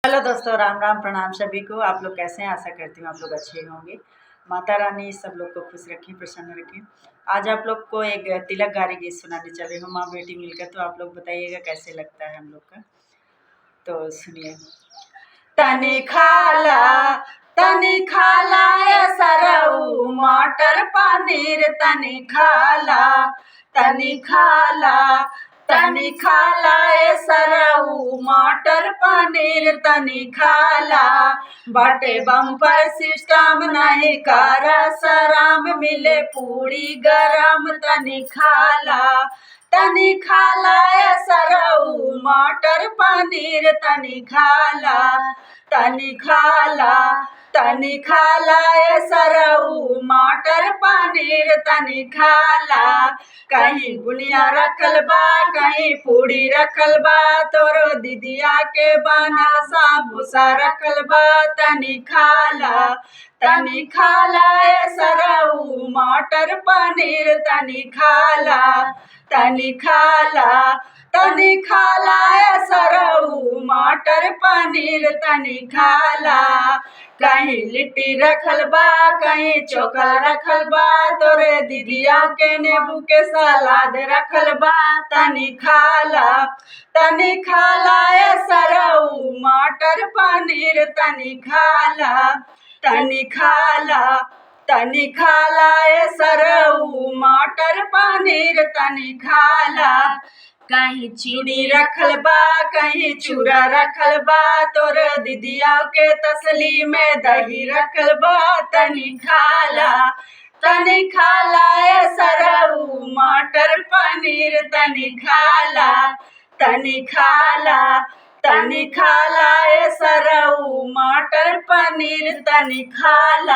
Hello दोस्तों, राम राम, प्रणाम सभी को। आप लोग कैसे हैं? आशा करती हूँ आप लोग अच्छे होंगे। माता रानी सब लोग को खुश रखें, प्रसन्न रखें। आज आप लोग को एक तिलक गारी गीत सुनाने चले हूँ, माँ बेटी मिलकर। तो आप लोग बताइएगा कैसे लगता है हम लोग का। तो सुनिए। तनी खाला ए सरऊ मटर पनीर, तनी खाला ए सरऊ मटर पनीर, तनी खाला। बटे बम्पर सिस्टम नहीं कर शरम, मिले पूरी गरम, तनी खाला ए सरऊ मटर पनीर, तनी खाला ए सरऊ मटर पनीर, तनी खाला। कहीं बुनिया रखल बा, कहीं पूड़ी रखल बा, तोरो दीदिया के बना समोसा रखल बा, तनी खाला ए सरऊ मटर पनीर, तनी खाला ए सरऊ मटर पनीर, तनी खाला। कहीं लिट्टी रखल बा, कहीं चोखा रखल बा, तोरे दीदिया के नींबू के सलाद रखल बा, तनी खाला ए सरऊ मटर पनीर, तनी खाला ए सरऊ मटर पनीर, तनी खाला। कहीं चूड़ी रखल बा, कहीं चूड़ा रखल बा, तोर दीदिया के तसली में दही रखल बा, तनी खाला ए सरऊ मटर पनीर, तनी खाला ए सरऊ मटर पनीर, तनी खाला।